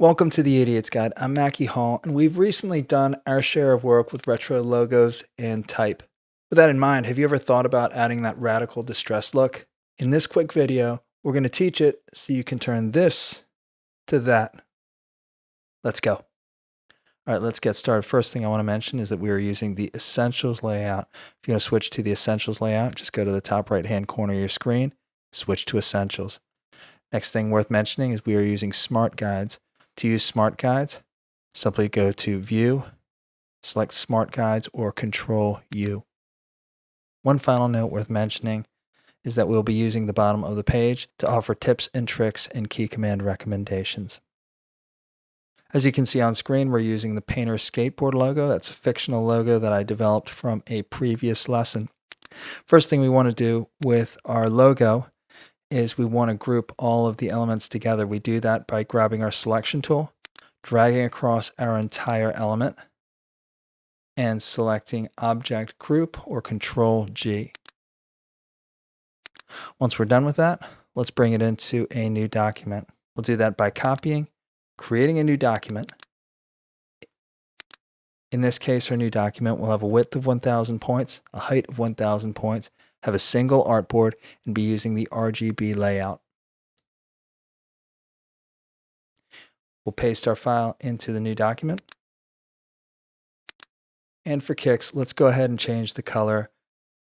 Welcome to the Idiot's Guide. I'm Mackie Hall, and we've recently done our share of work with retro logos and type. With that in mind, have you ever thought about adding that radical distress look? In this quick video, we're going to teach it so you can turn this to that. Let's go. All right, let's get started. First thing I want to mention is that we are using the Essentials layout. If you want to switch to the Essentials layout, just go to the top right-hand corner of your screen, switch to Essentials. Next thing worth mentioning is we are using Smart Guides. To use Smart Guides, simply go to View, select Smart Guides, or Control U. One final note worth mentioning is that we'll be using the bottom of the page to offer tips and tricks and key command recommendations. As you can see on screen, we're using the Painter Skateboard logo. That's a fictional logo that I developed from a previous lesson. First thing we want to do with our logo is we want to group all of the elements together. We do that by grabbing our selection tool, dragging across our entire element, and selecting Object Group or Control G. Once we're done with that, let's bring it into a new document. We'll do that by copying, creating a new document. In this case, our new document will have a width of 1,000 points, a height of 1,000 points, have a single artboard, and be using the RGB layout. We'll paste our file into the new document. And for kicks, let's go ahead and change the color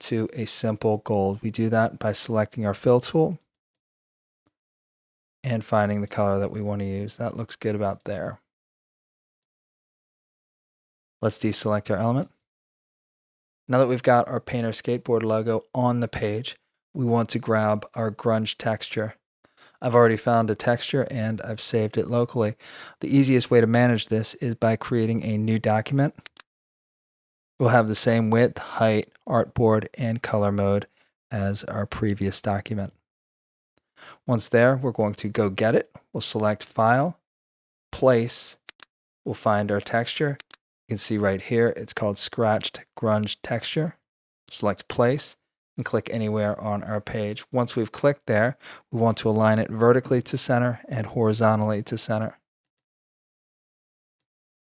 to a simple gold. We do that by selecting our fill tool and finding the color that we want to use. That looks good about there. Let's deselect our element. Now that we've got our Painter Skateboard logo on the page, we want to grab our grunge texture. I've already found a texture and I've saved it locally. The easiest way to manage this is by creating a new document. We'll have the same width, height, artboard, and color mode as our previous document. Once there, we're going to go get it. We'll select File, Place. We'll find our texture. You can see right here, it's called Scratched Grunge Texture. Select Place and click anywhere on our page. Once we've clicked there, we want to align it vertically to center and horizontally to center.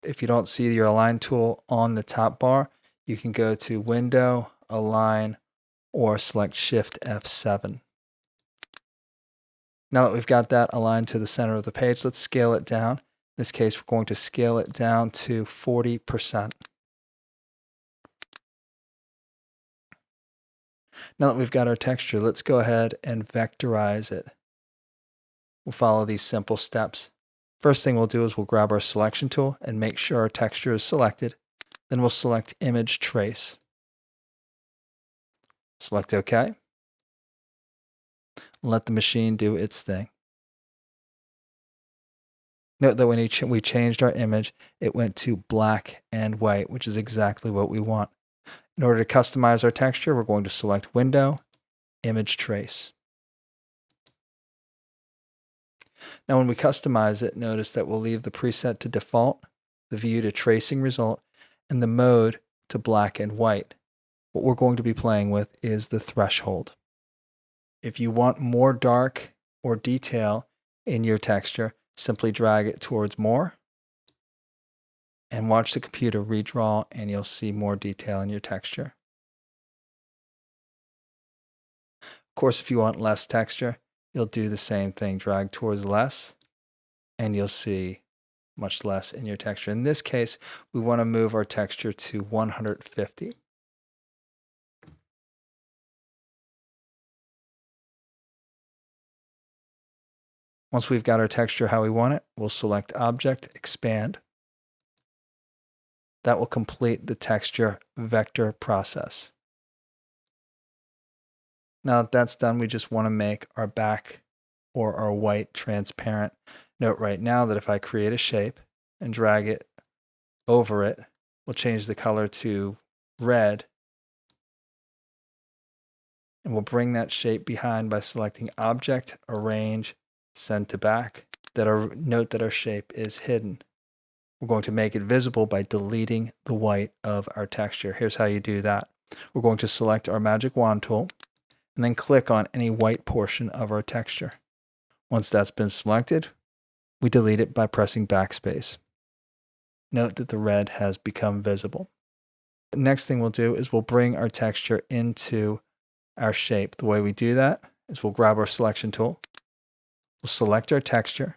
If you don't see your Align tool on the top bar, you can go to Window, Align, or select Shift F7. Now that we've got that aligned to the center of the page, let's scale it down. In this case, we're going to scale it down to 40%. Now that we've got our texture, let's go ahead and vectorize it. We'll follow these simple steps. First thing we'll do is we'll grab our selection tool and make sure our texture is selected. Then we'll select Image Trace. Select OK. Let the machine do its thing. Note that when we changed our image, it went to black and white, which is exactly what we want. In order to customize our texture, we're going to select Window, Image Trace. Now when we customize it, notice that we'll leave the preset to default, the view to tracing result, and the mode to black and white. What we're going to be playing with is the threshold. If you want more dark or detail in your texture, simply drag it towards more and watch the computer redraw, and you'll see more detail in your texture. Of course, if you want less texture, you'll do the same thing. Drag towards less, and you'll see much less in your texture. In this case, we want to move our texture to 150. Once we've got our texture how we want it, we'll select Object, Expand. That will complete the texture vector process. Now that that's done, we just want to make our back or our white transparent. Note right now that if I create a shape and drag it over it, we'll change the color to red. And we'll bring that shape behind by selecting Object, Arrange, Send to Back. Note that our shape is hidden. We're going to make it visible by deleting the white of our texture. Here's how you do that. We're going to select our Magic Wand tool and then click on any white portion of our texture. Once that's been selected, We delete it by pressing backspace. Note that the red has become visible. The next thing we'll do is we'll bring our texture into our shape. The way we do that is we'll grab our selection tool, we'll select our texture,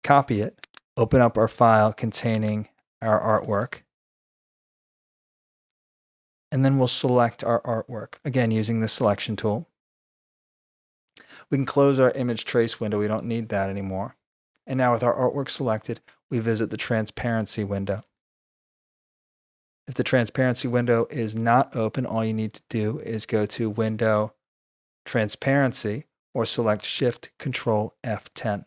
copy it, open up our file containing our artwork, and then we'll select our artwork, again using the selection tool. We can close our image trace window, we don't need that anymore. And now with our artwork selected, we visit the transparency window. If the transparency window is not open, all you need to do is go to Window, Transparency, or select Shift Control F10. In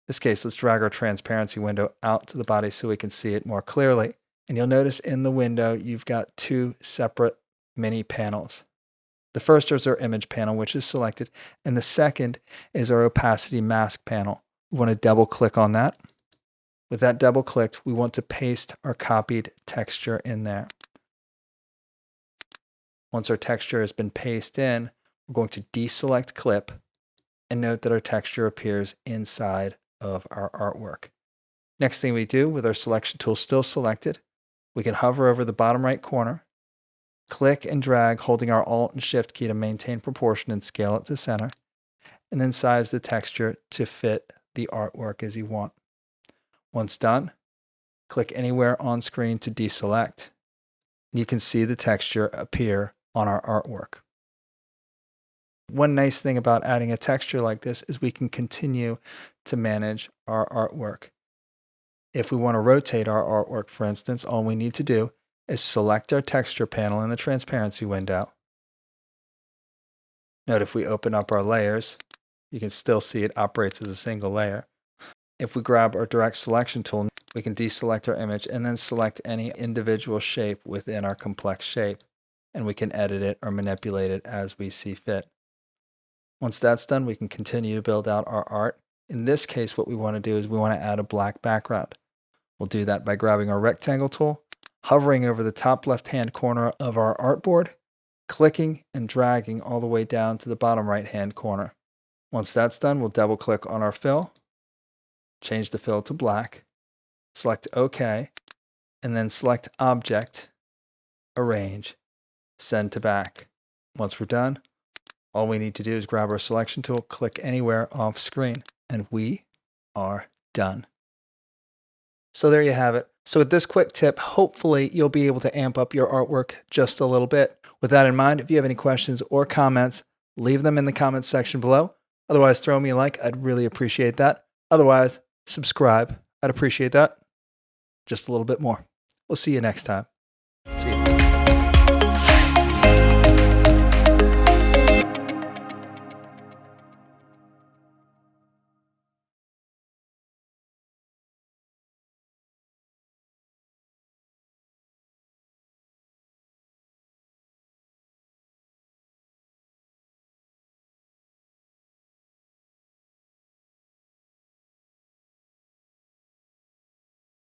this case, let's drag our transparency window out to the body so we can see it more clearly. And you'll notice in the window, you've got two separate mini panels. The first is our image panel, which is selected, and the second is our opacity mask panel. We want to double click on that. With that double clicked, we want to paste our copied texture in there. Once our texture has been pasted in, we're going to deselect clip and note that our texture appears inside of our artwork. Next thing we do with our selection tool still selected, we can hover over the bottom right corner, click and drag holding our Alt and Shift key to maintain proportion and scale it to center, and then size the texture to fit the artwork as you want. Once done, click anywhere on screen to deselect. You can see the texture appear on our artwork. One nice thing about adding a texture like this is we can continue to manage our artwork. If we want to rotate our artwork, for instance, all we need to do is select our texture panel in the transparency window. Note if we open up our layers, you can still see it operates as a single layer. If we grab our direct selection tool, we can deselect our image and then select any individual shape within our complex shape, and we can edit it or manipulate it as we see fit. Once that's done, we can continue to build out our art. In this case, what we want to do is we want to add a black background. We'll do that by grabbing our rectangle tool, hovering over the top left-hand corner of our artboard, clicking and dragging all the way down to the bottom right-hand corner. Once that's done, we'll double-click on our fill, change the fill to black, select OK, and then select Object, Arrange, Send to Back. Once we're done, all we need to do is grab our selection tool, click anywhere off screen, and we are done. So there you have it. So with this quick tip, hopefully you'll be able to amp up your artwork just a little bit. With that in mind, if you have any questions or comments, leave them in the comments section below. Otherwise, throw me a like. I'd really appreciate that. Otherwise, subscribe. I'd appreciate that just a little bit more. We'll see you next time.